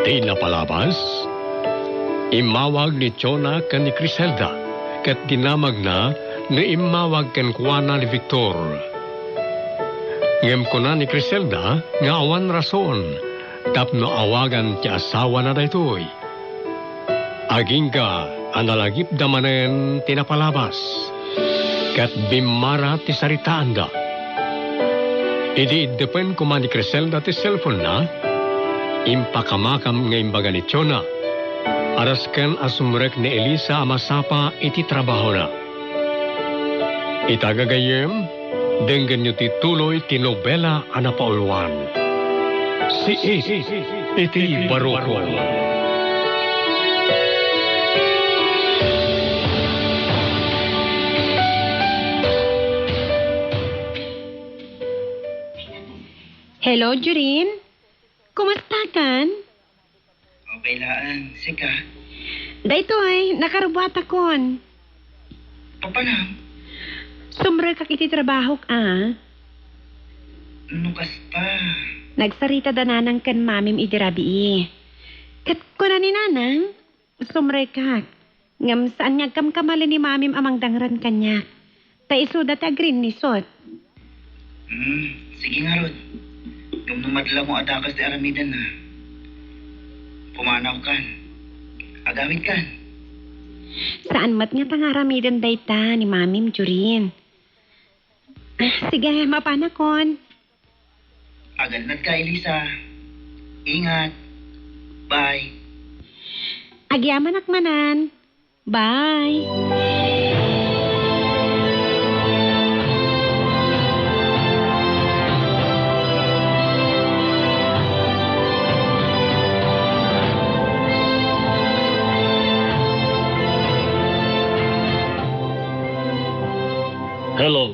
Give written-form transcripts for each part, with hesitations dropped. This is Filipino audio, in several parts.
Di napalabas, imawag ni Chona kan ni Criselda, kat dinamag na imawag kan kuwana ni Victor. Ngem ko na ni Criselda nga awan rason, tapno awagan ti asawa na daytoy. Aging ka, analagip damanen tinapalabas, kat bimara ti saritaan da. Idi depen ko man ni Criselda ti cellphone na, impakamakam nga imbaga ni Chona. Arasken asumrek ni Elisa amasapa iti trabaho na. Itagagayem, denggan nyo ti tuloy ti nobela anapauluan. Si iti Baruko. Hello, Jurin. Kumusta kan? Okay laan, sika. Daytoy, nakarubata kon. Papanam, Sumre kak iti trabaho ka. kasta. Nagsarita dananang kan mamim iti rabii. Kat ko na ni nanang, sumre kak. Ngam saan nga kamkamali ni mamim amang dangran kanya. Ta isuda ta green ni sot. Sige nga Rod. Yung numadla mo adakas di aramidan na. Pumanaw kan. Agawit kan. Saan mat nga tangaramidan dayta ni mamim Jurin. Sige, mapanakon. Agad ka, Elisa. Ingat. Bye. Agyaman akmanan. Bye. Hello.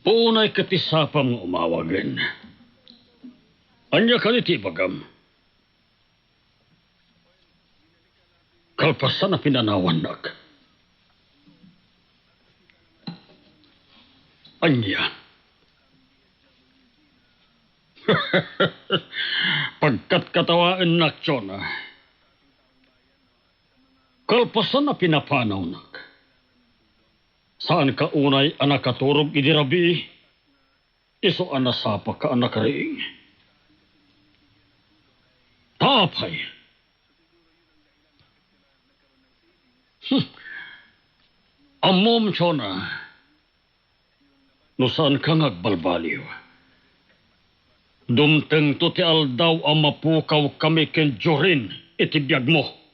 Punay katisapang umawagan. Anya ka niti bagam. Kalpasan na pinanawan nak. Anya. Pagkat katawaan nak, Chona. Kalpasan na pinapanaw nak. Saan ka unay anak katurog idirabi? Iso anasapa ka anak ring. Tapay. Amom, Chona. No saan ka ngagbalbaliw? Dumteng to ti aldaw ang mapukaw kami ken Jorin itibiyag mo.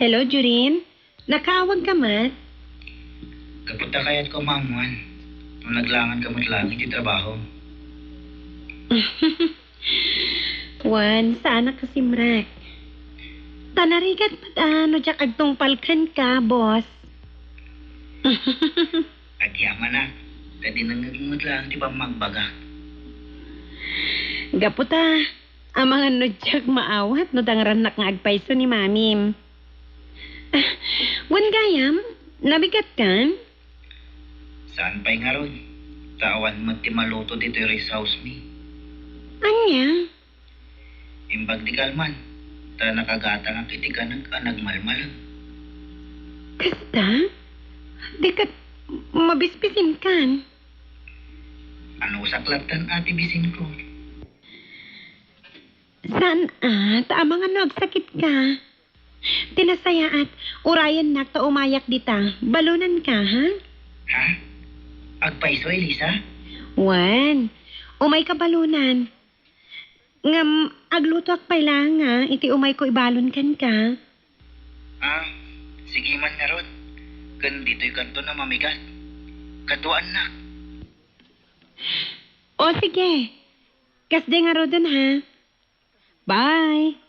Hello, Jurin. Nakawag ka mat? Kapunta kayat ko mamuan. Nung naglangan ka matlang iti trabaho. Wan, sana kasi mrak. Tanarigat pat ano jak agtong palkan ka, boss. Agyaman na. Tadi nang naging matlang di pa magbaga. Gaputa, ang mga nudyak maawat no dangran nga agpaiso ni mamim. Wan gayam, nabigat kan? Saan pa'y nga Rod? Tawan mo ti maluto dito yung race house mi. Anya? Imbag di kalman. Ta nakagata nga kiti ka nagmalmal. Kasta? Di ka mabispisin kan? Ano saklatan ati bisin ko? Saan taamang ano agsakit ka? Tinasaya at urayan nak ta umayak dita. Balunan ka, ha? Ha? Agpaiso, Elisa? Wan, umay ka balunan. Ngam, agluto ak pailang nga, iti umay ko ibalon kan ka. Sige man nga Rod. Kan dito'y kanto na mamigas. Katuan na. O sige, kasde nga rodan ha. Bye.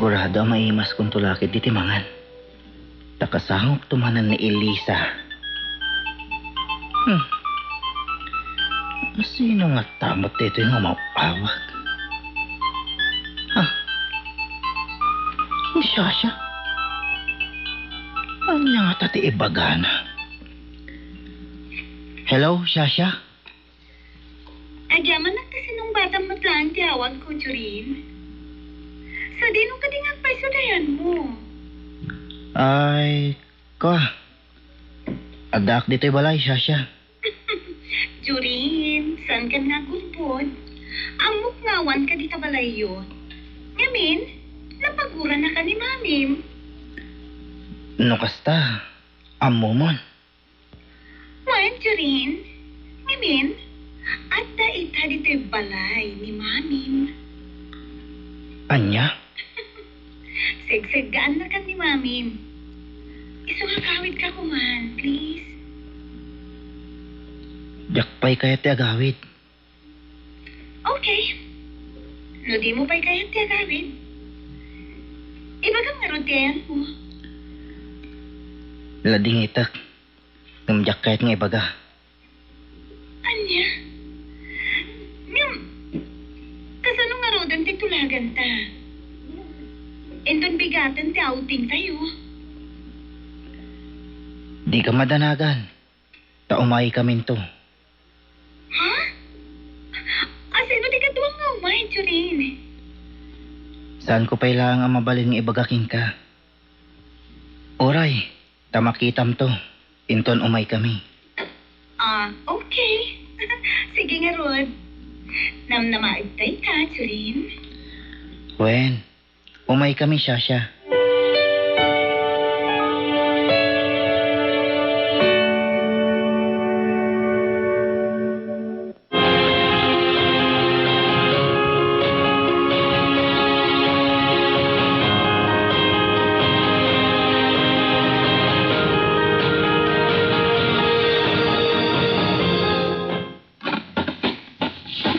sigurado ang maimas kong tulakid di timangan. Takasahok tumanan ni Elisa. Sino nga tamot dito yung umawawag? Siya. Ang nga tati ibagana. Hello, Shasha? Agyaman na kasi nung batang matlaan tiyawag ko, Jurin. Sa di nung kadingag pa sudayan mo. Ay, ko. Adak dito'y balay, Shasha. Jurin, saan ka nga gulpod? Amok ngawan ka di tabalay yun. Ngamin, napagura na ka ni Mamim. No kasta, amomon. Wan, Jurin. Ngamin, at daita dito'y balay ni Mamim. Anya? Segsegaan na ka ni Mamim. Isungakawid ka kuman, please. Jakpay kaya ti agawid. Okay. No di mo pa'y kaya tiyagawid. Ibagang meron tiyan mo. Lading itak. Ngamjak kahit nga ibaga. Anya? Ngam, kasano nga rodan titulagan ta? Enton bigatan ti outing tayo. Di ka madanagan. Taumay kami to. Ha? Asino di ka tuwang nga umay, Jurin? Saan ko pailang ang mabalin ng ibagaking ka? Oray, tamakitam to. Inton umay kami. Okay. Sige nga, Rod. Namnamaagtay ka, Jurin. Wen, umay kami, Shasha.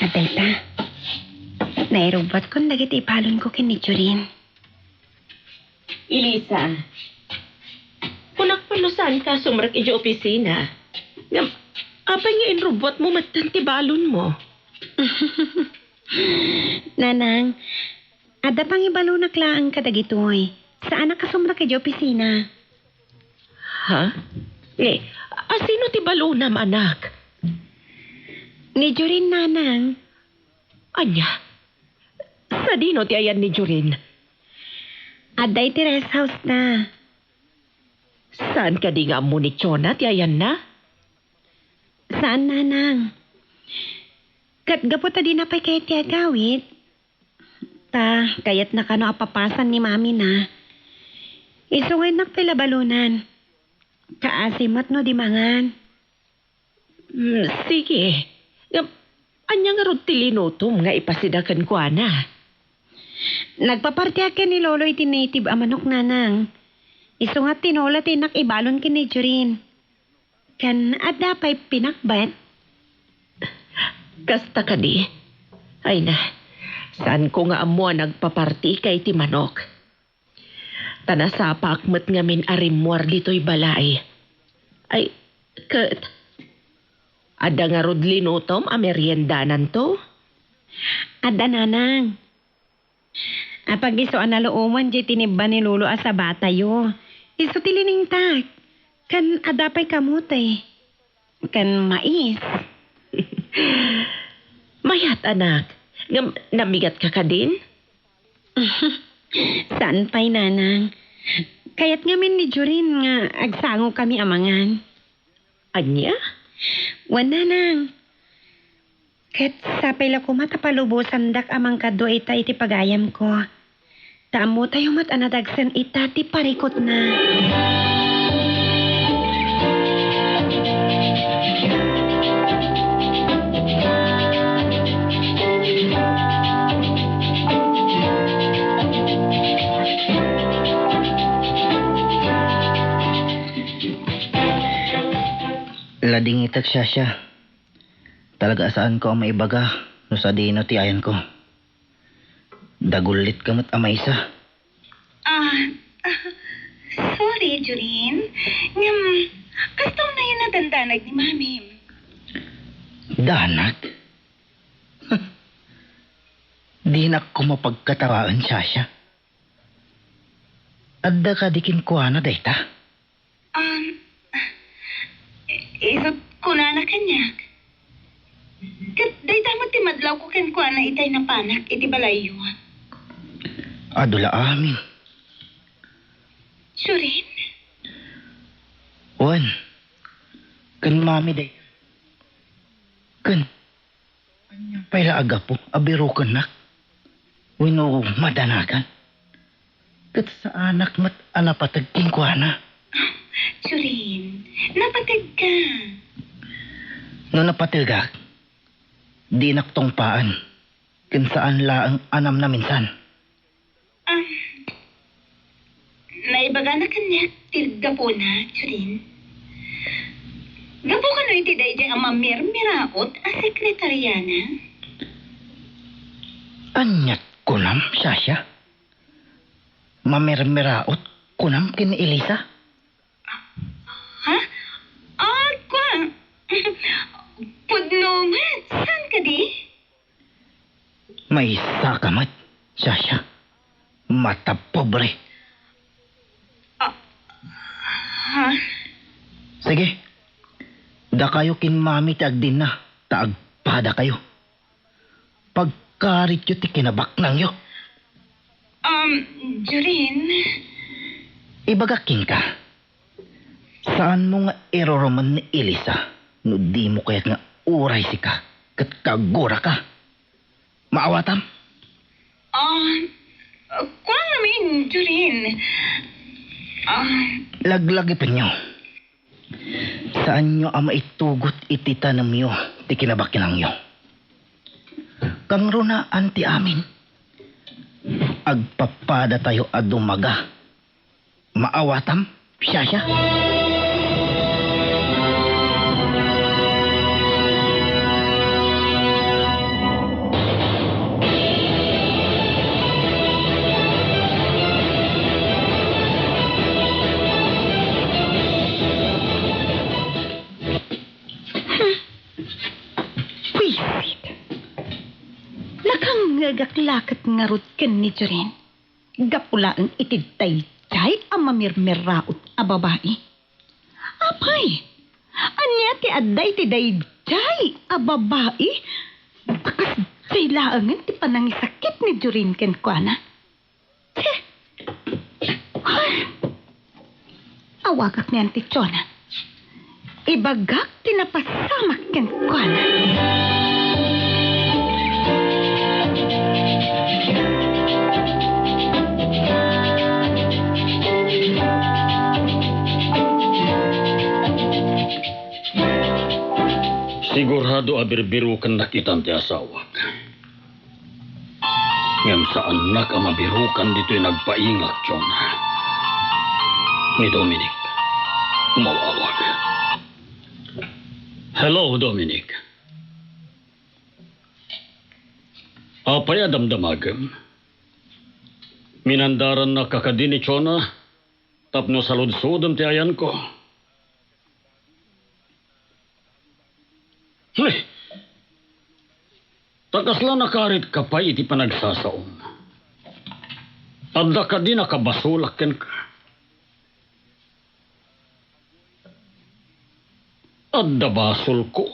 Adayta, nairubot ko nagit ipalon ko kini Jurin. Elisa, kunakpalusan ka sumrak iji opisina. Ngam, apay nga inrobot mo matanti balon mo. Nanang, ada pang ibalo na klaang kadagitoy. Saan nakasumra ka di opisina? Ha? Asino ti balonam, anak? Ni Jurin, nanang. Anya? Sa dino ti ayan ni Jurin? Aday ti rest house na. Saan ka di nga munitsyon ti ayan na? Saan, nanang? Katgapo ta din na pa'y kaya ti agawit. Ta, kayat na kano apapasan ni mami na. Isungay nakpilabalunan. Kaasimat no di mangan. Sige. Ngam, anya nga rod tilinutom nga ipasidakan ko, ana. Nagpapartiya ka ni Lolo iti native amanok, nanang. Iso nga tinola tinak ibalon kini Jurin. Kan ada pa'y pinakbat. Kasta ka di. Ay na, saan ko nga amo nagpaparti kay ti manok. Tanasapak met ngamin arimwar dito'y balay. Ay, kat. Ada nga rod linutom a meriendanan to? Ada, nanang. Apag iso analooman di tinibba ni Lolo asa bata yo. Iso tilining tak. Kan ada pa'y kamutay. Kan mais. Mayat, anak. Namigat ka din? Saan pa'y, nanang? Kaya't ngamin ni Jurin nga agsango kami amangan. Anya? Wan, nanang. Kat sapay la ko matapalubusan dak amang kado ita iti pagayam ko. Taamo tayo mat anadagsan ita ti parikot na. Lading itak, Shasha. Talaga saan ko ang maibaga no sa dino ti ayan ko. Dagulit kamot amay sa. Ah, sorry, Jurin. Ngam, kastong na yun nadandanag ni Mami. Danag? Di na ko mapagkatawaan, Sasha. Adda ka dikin ko na dayta. Isot ko na kanyak. Kat dayta mo timadlaw ko ken kuha na itay na panak iti balayo. Adula amin. Jurin? Wan. Kan mami day. Kan. Anyang pala aga po. Abiro ka na. Wino madanagan. Kat sa anak mat anapatagking ko na. Jurin, napatag ka. No napatagak. Di naktongpaan. Kan saan laang anam na minsan. Naibaga na kanyak tilga po na, Jurin. Gapo ka no iti day ang mamirmiraot a sekretaryana. Anyat kunam, Sasha. Mamirmiraot kunam kin Elisa. Ha? Kwa? Pudnungan, saan ka di? May sakamat, Sasha. Mata pobre. Ha? Sige. Da kayo kin mami taagdin na. Taagpada kayo. Pagkarit yu ti kinabak nang yu. Jurin? Ibagaking ka. Saan mo nga eroroman ni Elisa? No di mo kaya't nga uray si ka. Kat kagura ka. Maawatam? Kwa namin, Jurin? Laglagipin nyo. Saan nyo ama itugot ititanam nyo ti kinabakinang nyo? Kang runa anti amin. Agpapada tayo adumaga. Maawatam, Sasha? Nagaklakat nga rot ken ni Jurin. Gapula ang itidtay-tay ang mamirmiraot a babae. Apay, anya ti adday ti dayjay a babae. Takas daylaangan ti panangisakit ni Jurin ken kuana. Awagak ni Auntie Chona. Ibagak tinapasamak ken kuana. Sigurado abirbiru kan nakitan ti asawak. Ngam sa anak ang mabirukan dito'y nagpaingak, John. Ni Dominic, umawawag. Hello, Dominic. Apay adamdamagam. Minandaran na kakadini, Chona. Tapno saludsudam ti ayan ko. Takasla nakarit ka pa iti panagsasaom. Adda ka di nakabasulaken ka. Adda basol ko.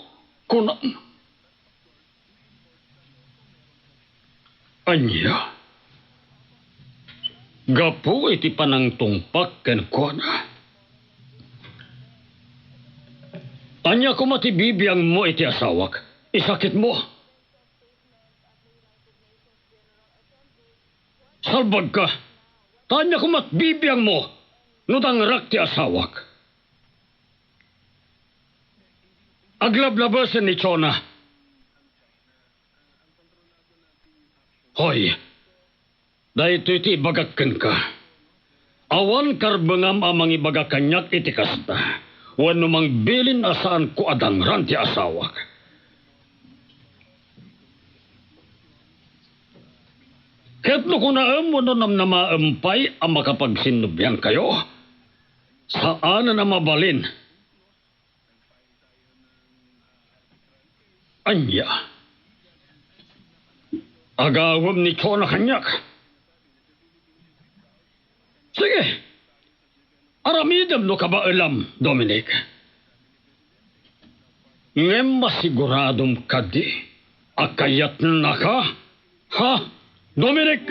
Kunan. Anya. Gapu iti panang tungpak ken kuana. Anya ko matibibiyang mo iti asawak. Isakit mo. Salbag ka. Tanya ko matbibiyang mo. Nudang rak ti asawak. Aglablabasan ni Chona. Hoy. Dahito iti ibagakan ka. Awan karbangam amang ibagakanyak iti kasta. Wano mang bilin asaan ko adangran ti asawak. Ket no kunaam mo no nam na maampay ang makapagsinubyan kayo. Saan na mabalin? Anya. Agawam ni ko na kanyak. Sige. Aramidam no kabaalam, Dominic. Ngem masiguradom kadi. Akayat na ka? Ha? Dominic!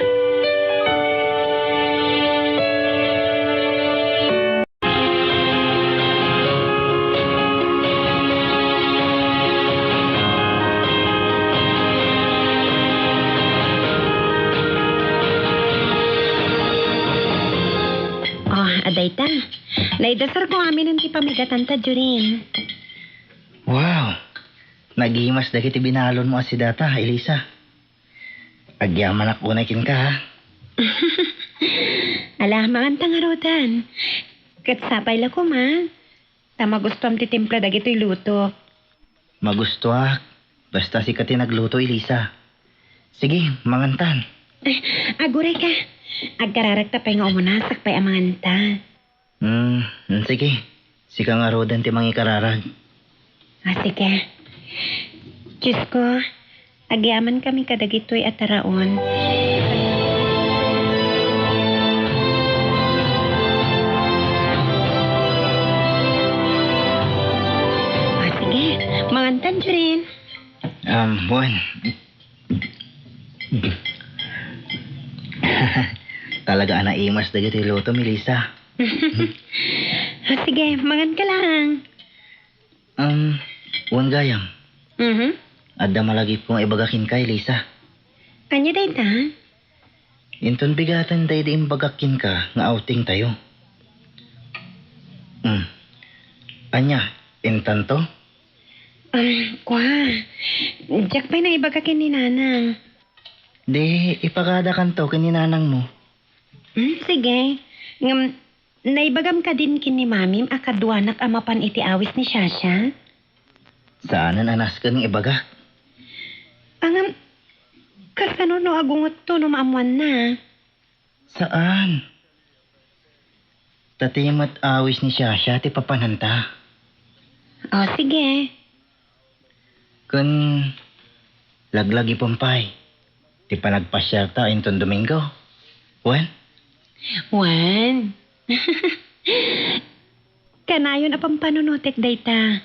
Adayta, naidasar ko amin ang tipamigatan ta, Jurin. Wow. Nagimas dagiti binalon mo asidata, Elisa. Agyaman ako na kin ka, ha? Alah, mangantang arutan. Katsapay la ko, ma. Tama gusto am titimpla dagito'y luto. Magustuak. Basta si kati nagluto, Elisa. Sige, mangantan. Aguray ka. Agkararagta pa nga umunasak pa'y amanganta. Sige. Sika nga rodan ti mangikararag. Sige. Diyos ko, agyaman kami kadagito'y ataraon. Sige, mangantan, Jurin. Buwan. Talaga anaimas dagiti luto, Melissa. Sige, mangan ka lang. Buwan gayam. Mhm. Adda malagi pong ibagakin kay Lisa. Anya day ta? Inton bigatan day di imbagakin ka nga outing tayo. Anya, intan to? Kwa. Jack pa'y nang ibagakin ni Nanang. Di, ipagada kan to kininanang mo. Sige. Naibagam ka din kin ni Mamim akadwanak amapan iti awis ni Shasha? Saanan anas ka ng ibaga? Kasano no agungot to no maamuan na? Saan? Tatimat awis ni Shasha ti papananta. Sige. Kun laglagi pampay. Ti panagpasyarta inton Domingo. Wen? Wan. Kanayon apang panunutek dayta.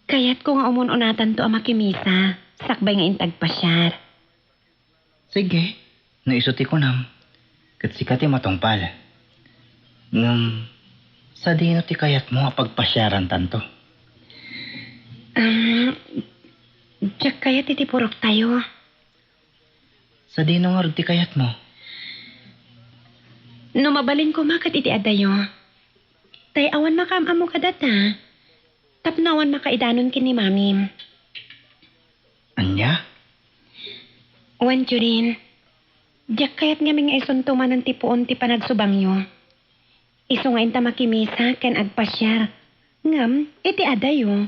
Kayat ko nga umununatan to amakimisa. Sakbay nga intag pasyar. Sige. Naisuti ko nam. Kat sikati matungpal. Sa dino ti kayat mo pagpasyaran tanto. Diyak kaya titipurok tayo. Sa dino nga ti kayat mo. No mabalin ko makat iti adayo. Tay awan makamamo kadata. Tapnawan makaidanon kin ni Mamim. Anya? Wan Jurin. Diyak kayat nga mga isuntuman ng tipuon ti panagsubangyo. Iso nga inta makimisa ken agpasyar. Ngam, iti adayo.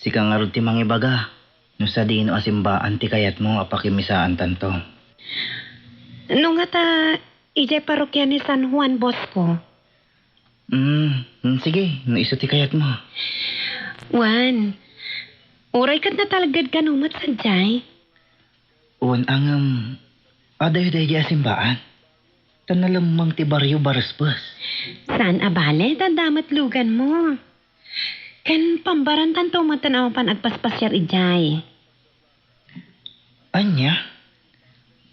Sika nga rin ti mangibaga. No sa dino asimbaan ti kayat mo apakimisaan tanto. No nga ta, ijay parokya ni San Juan Bosco. Sige, naiso ti kayat mo. Wan, uray kat na talagad ka numat sa jay. Ang aday-day di asimbaan. Tanalamang ti baryo barasbas. Saan abale, dadamat lugan mo. Ken pambaran tanto matanaw pan agpaspasyar ijay. Anya?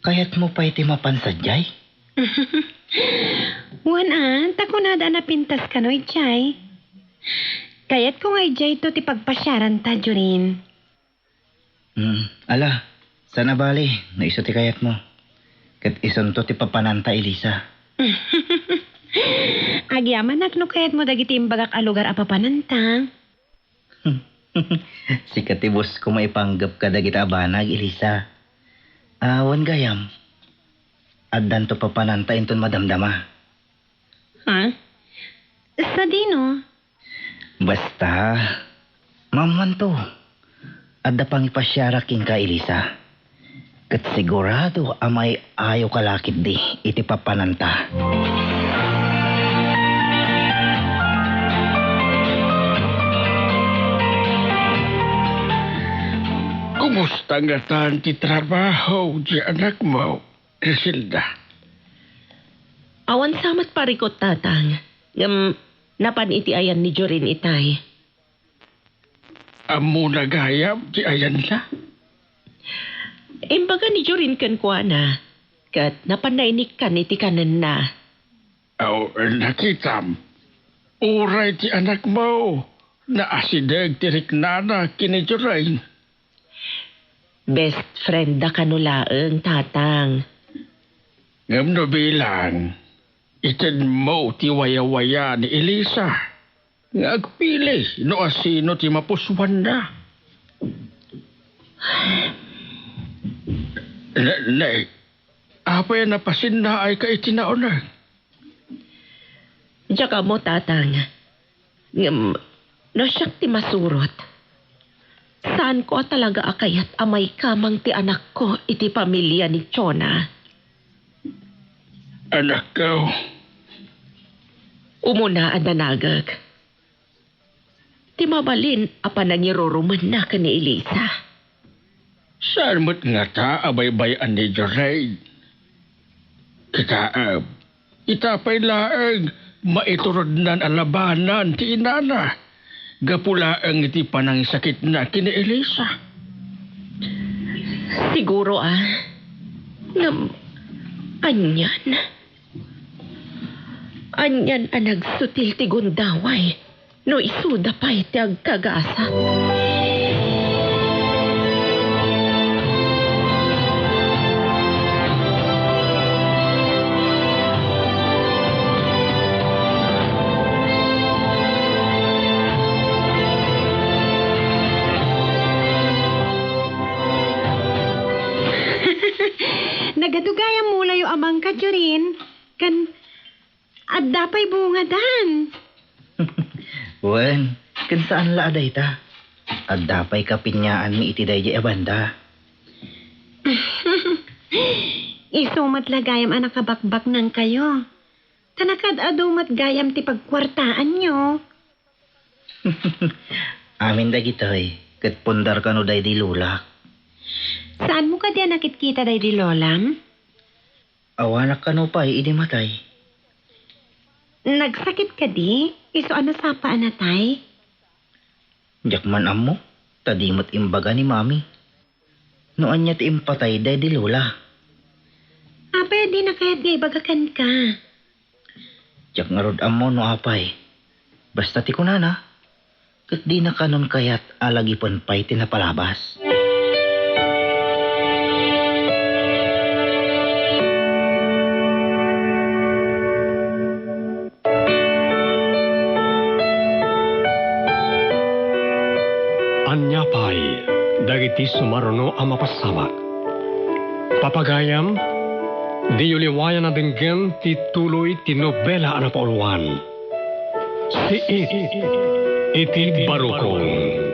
Kayat mo pa iti mapansadyay? Wan takunada na pintas ka no ijay. Kayat ko nga ijay to ti pagpasyaran ta, Jurin. Ala, sana bali, naiso ti kayat mo. Kat ison to ti papananta, Elisa. Agyaman no kayat mo dagiti imbagak a lugar a papananta. Sikat ti boss ko maipanggap ka dagiti abanag, Elisa. Wan gayam. Addan to papananta inton madamdama. Ha? Sa dino? Basta, maman to. Adda pang ipasyara king ka Elisa. Kat sigurado amay ayaw kalakit di iti papananta. Kumusta nga tan ti trabaho di anak mo, Griselda? Awan samat parikot tatang. Napan iti ayan ni Jorin itay. Amo nagayam di ayan na? Imbaga ni Jorin kan kuana. Kat napanainik kan iti kanan na. Aw, nakitam. Uray ti anak mo. Naasideg ti riknana kini Jorain. Best friend da kanulaeng tatang. Ngam no bilang. Iten mo ti waya-waya ni Elisa. Nga agpili no asino ti mapuswan na. Nay, apay napasin na ay ka itinaonan. Diya mo tatang. No siyak ti masurot. Saan ko talaga akayat amay kamang ti anak ko iti pamilya ni Chona. Anak ko, Umuna adanagag. Ti mabalin apan nangiruruman na ka ni Elisa. saan mo't nga ta abay-bayan ni Jorain? Kitaab, itapay laang maiturod nan alabanan ti inana. Gapulaang iti panang sakit na kini Elisa. Siguro anyan. Anyan ang nagsutil ti gundaway. No isuda pa iti agkagasa. Nagadugayang mula yung amang ka, Jorin. At dapay bungadan. Wen, kan saan la aday ta? At dapay kapinyaan mi iti day banda. Isumat lagayam anak kabakbak ng kayo. Tanakad adumat gayam ti pagkwartaan nyo. Amin da gitoy, kat pundar ka no day di lulak. Saan mo ka diyan nakitkita day di lolam? Awanak ka no pa, idi matay. Nagsakit ka di? Iso ano sapa anatay? Jakman amo, tadimot imbaga ni mami. Noan niya ti impatay day di lula. Apay di na kaya't nga ibagakan ka. Jak nga rod amo no apay. Basta ti kunana, kat di na kanon kayat alagipon pa'y tinapalabas. Anyapay, dagiti sumaruno ang mapasama. Papagayam, di uliwayan na dinggan ti tuloy ti nobela ang napauluan. Si iti barukong.